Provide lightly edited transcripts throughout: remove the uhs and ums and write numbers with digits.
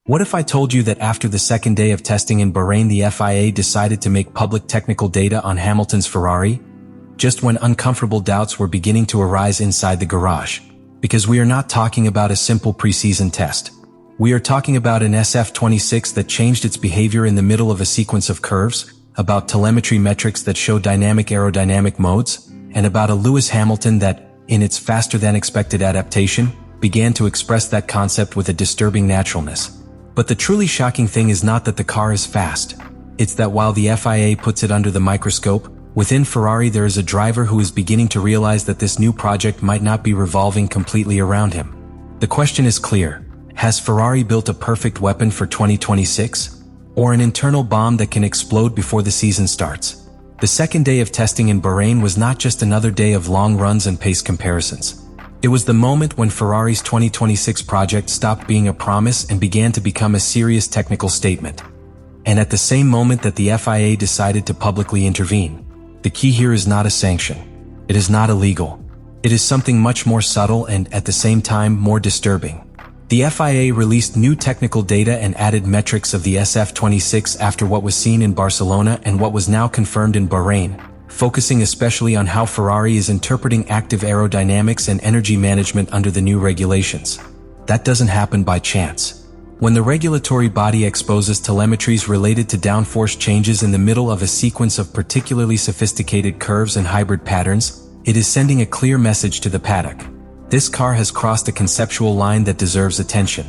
What if I told you that after the second day of testing in Bahrain, the FIA decided to make public technical data on Hamilton's Ferrari? Just when uncomfortable doubts were beginning to arise inside the garage. Because we are not talking about a simple preseason test. We are talking about an SF-26 that changed its behavior in the middle of a sequence of curves, about telemetry metrics that show dynamic aerodynamic modes, and about a Lewis Hamilton that, in its faster-than-expected adaptation, began to express that concept with a disturbing naturalness. But the truly shocking thing is not that the car is fast. It's that while the FIA puts it under the microscope, within Ferrari there is a driver who is beginning to realize that this new project might not be revolving completely around him. The question is clear. Has Ferrari built a perfect weapon for 2026? Or an internal bomb that can explode before the season starts? The second day of testing in Bahrain was not just another day of long runs and pace comparisons. It was the moment when Ferrari's 2026 project stopped being a promise and began to become a serious technical statement. And at the same moment that the FIA decided to publicly intervene. The key here is not a sanction. It is not illegal. It is something much more subtle and, at the same time, more disturbing. The FIA released new technical data and added metrics of the SF-26 after what was seen in Barcelona and what was now confirmed in Bahrain, focusing especially on how Ferrari is interpreting active aerodynamics and energy management under the new regulations. That doesn't happen by chance. When the regulatory body exposes telemetries related to downforce changes in the middle of a sequence of particularly sophisticated curves and hybrid patterns, it is sending a clear message to the paddock. This car has crossed a conceptual line that deserves attention.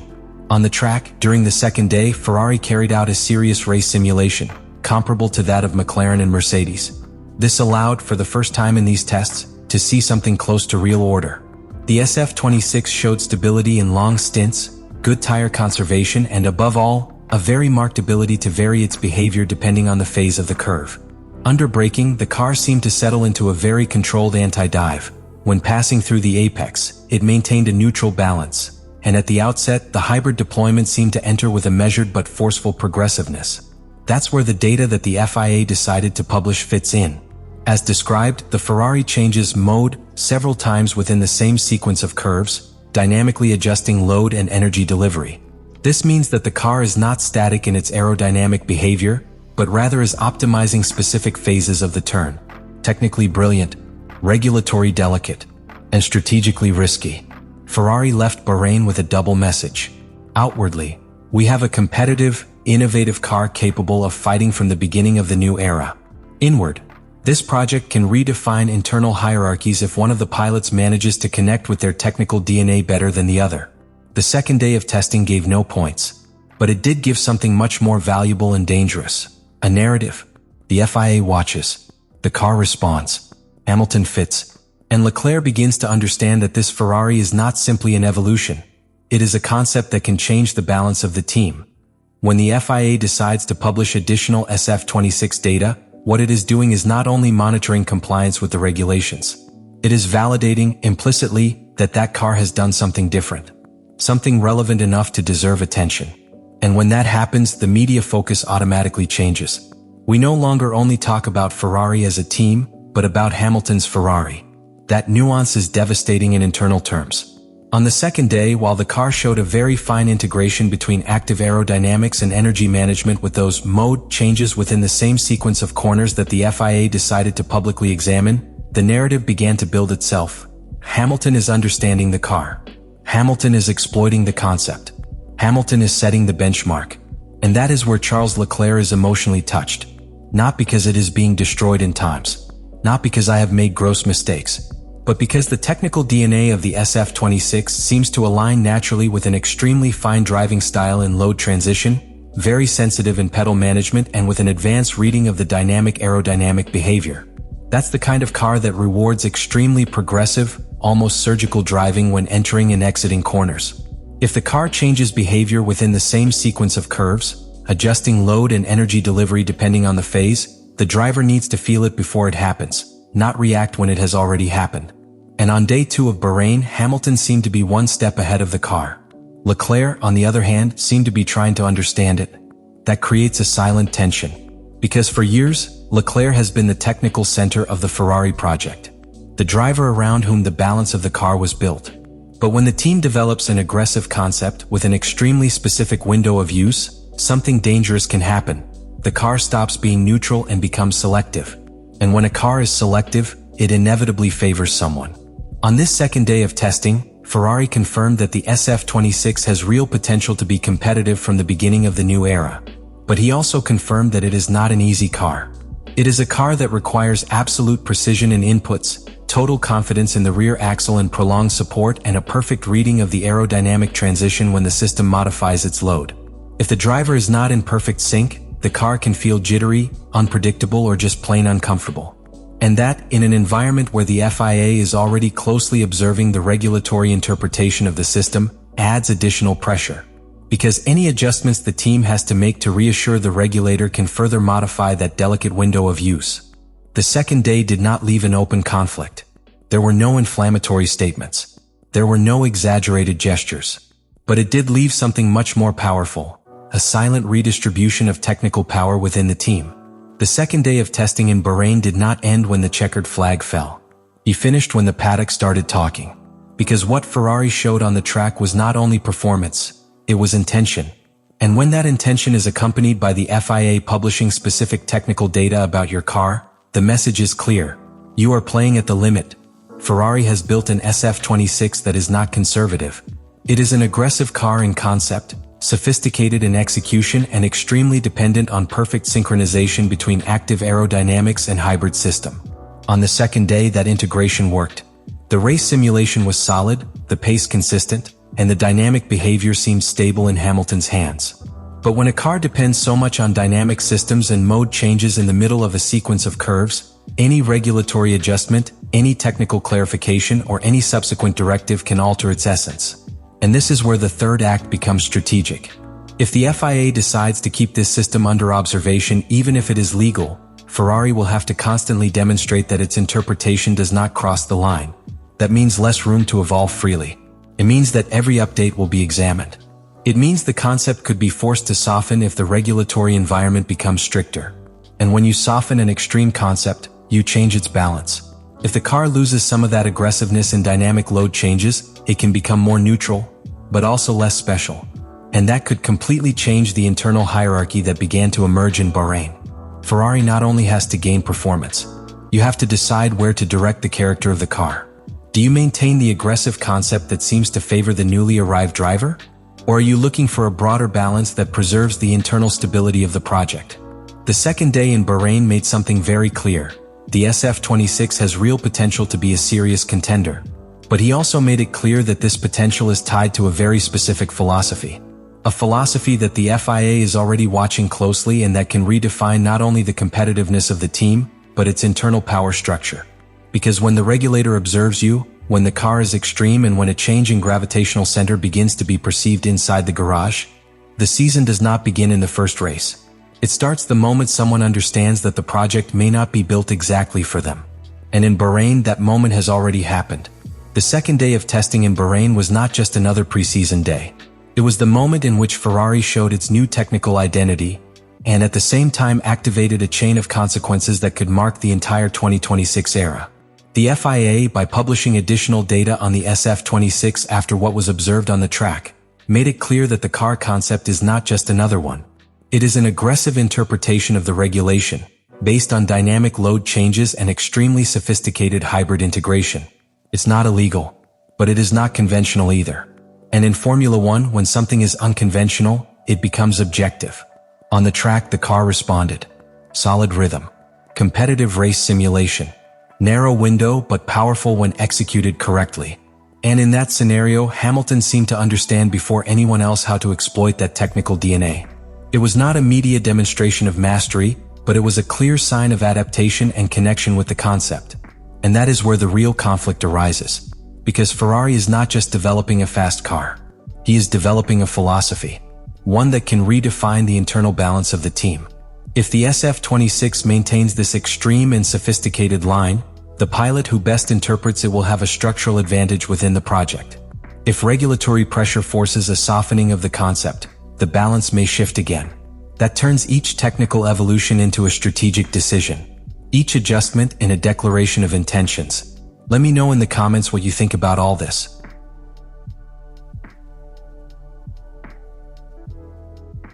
On the track, during the second day, Ferrari carried out a serious race simulation, comparable to that of McLaren and Mercedes. This allowed, for the first time in these tests, to see something close to real order. The SF-26 showed stability in long stints, good tire conservation, and above all, a very marked ability to vary its behavior depending on the phase of the curve. Under braking, the car seemed to settle into a very controlled anti-dive. When passing through the apex, it maintained a neutral balance. And at the outset, the hybrid deployment seemed to enter with a measured but forceful progressiveness. That's where the data that the FIA decided to publish fits in. As described, the Ferrari changes mode several times within the same sequence of curves, dynamically adjusting load and energy delivery. This means that the car is not static in its aerodynamic behavior, but rather is optimizing specific phases of the turn. Technically brilliant, regulatory delicate, and strategically risky. Ferrari left Bahrain with a double message. Outwardly, we have a competitive, innovative car capable of fighting from the beginning of the new era. Inward, this project can redefine internal hierarchies if one of the pilots manages to connect with their technical DNA better than the other. The second day of testing gave no points, but it did give something much more valuable and dangerous. A narrative. The FIA watches. The car responds. Hamilton fits. And Leclerc begins to understand that this Ferrari is not simply an evolution. It is a concept that can change the balance of the team. When the FIA decides to publish additional SF-26 data, what it is doing is not only monitoring compliance with the regulations. It is validating, implicitly, that that car has done something different. Something relevant enough to deserve attention. And when that happens, the media focus automatically changes. We no longer only talk about Ferrari as a team, but about Hamilton's Ferrari. That nuance is devastating in internal terms. On the second day, while the car showed a very fine integration between active aerodynamics and energy management with those mode changes within the same sequence of corners that the FIA decided to publicly examine, the narrative began to build itself. Hamilton is understanding the car. Hamilton is exploiting the concept. Hamilton is setting the benchmark. And that is where Charles Leclerc is emotionally touched. Not because it is being destroyed in times. Not because I have made gross mistakes. But because the technical DNA of the SF-26 seems to align naturally with an extremely fine driving style in load transition, very sensitive in pedal management, and with an advanced reading of the dynamic aerodynamic behavior. That's the kind of car that rewards extremely progressive, almost surgical driving when entering and exiting corners. If the car changes behavior within the same sequence of curves, adjusting load and energy delivery depending on the phase, the driver needs to feel it before it happens, not react when it has already happened. And on day 2 of Bahrain, Hamilton seemed to be one step ahead of the car. Leclerc, on the other hand, seemed to be trying to understand it. That creates a silent tension. Because for years, Leclerc has been the technical center of the Ferrari project. The driver around whom the balance of the car was built. But when the team develops an aggressive concept with an extremely specific window of use, something dangerous can happen. The car stops being neutral and becomes selective. And when a car is selective, it inevitably favors someone. On this second day of testing, Ferrari confirmed that the SF-26 has real potential to be competitive from the beginning of the new era. But he also confirmed that it is not an easy car. It is a car that requires absolute precision in inputs, total confidence in the rear axle and prolonged support, and a perfect reading of the aerodynamic transition when the system modifies its load. If the driver is not in perfect sync, the car can feel jittery, unpredictable, or just plain uncomfortable. And that, in an environment where the FIA is already closely observing the regulatory interpretation of the system, adds additional pressure. Because any adjustments the team has to make to reassure the regulator can further modify that delicate window of use. The second day did not leave an open conflict. There were no inflammatory statements. There were no exaggerated gestures. But it did leave something much more powerful, a silent redistribution of technical power within the team. The second day of testing in Bahrain did not end when the checkered flag fell. He finished when the paddock started talking. Because what Ferrari showed on the track was not only performance, it was intention. And when that intention is accompanied by the FIA publishing specific technical data about your car, the message is clear. You are playing at the limit. Ferrari has built an SF-26 that is not conservative. It is an aggressive car in concept, sophisticated in execution, and extremely dependent on perfect synchronization between active aerodynamics and hybrid system. On the second day, that integration worked. The race simulation was solid, the pace consistent, and the dynamic behavior seemed stable in Hamilton's hands. But when a car depends so much on dynamic systems and mode changes in the middle of a sequence of curves, any regulatory adjustment, any technical clarification, or any subsequent directive can alter its essence. And this is where the third act becomes strategic. If the FIA decides to keep this system under observation even if it is legal, Ferrari will have to constantly demonstrate that its interpretation does not cross the line. That means less room to evolve freely. It means that every update will be examined. It means the concept could be forced to soften if the regulatory environment becomes stricter. And when you soften an extreme concept, you change its balance. If the car loses some of that aggressiveness in dynamic load changes, it can become more neutral, but also less special. And that could completely change the internal hierarchy that began to emerge in Bahrain. Ferrari not only has to gain performance, you have to decide where to direct the character of the car. Do you maintain the aggressive concept that seems to favor the newly arrived driver? Or are you looking for a broader balance that preserves the internal stability of the project? The second day in Bahrain made something very clear. The SF-26 has real potential to be a serious contender. But he also made it clear that this potential is tied to a very specific philosophy. A philosophy that the FIA is already watching closely and that can redefine not only the competitiveness of the team, but its internal power structure. Because when the regulator observes you, when the car is extreme, and when a change in gravitational center begins to be perceived inside the garage, the season does not begin in the first race. It starts the moment someone understands that the project may not be built exactly for them. And in Bahrain, that moment has already happened. The second day of testing in Bahrain was not just another preseason day. It was the moment in which Ferrari showed its new technical identity, and at the same time activated a chain of consequences that could mark the entire 2026 era. The FIA, by publishing additional data on the SF-26 after what was observed on the track, made it clear that the car concept is not just another one. It is an aggressive interpretation of the regulation, based on dynamic load changes and extremely sophisticated hybrid integration. It's not illegal, but it is not conventional either. And in Formula One, when something is unconventional, it becomes objective. On the track, the car responded. Solid rhythm. Competitive race simulation. Narrow window, but powerful when executed correctly. And in that scenario, Hamilton seemed to understand before anyone else how to exploit that technical DNA. It was not a media demonstration of mastery, but it was a clear sign of adaptation and connection with the concept. And that is where the real conflict arises. Because Ferrari is not just developing a fast car. He is developing a philosophy. One that can redefine the internal balance of the team. If the SF-26 maintains this extreme and sophisticated line, the pilot who best interprets it will have a structural advantage within the project. If regulatory pressure forces a softening of the concept, the balance may shift again. That turns each technical evolution into a strategic decision. Each adjustment in a declaration of intentions. Let me know in the comments what you think about all this.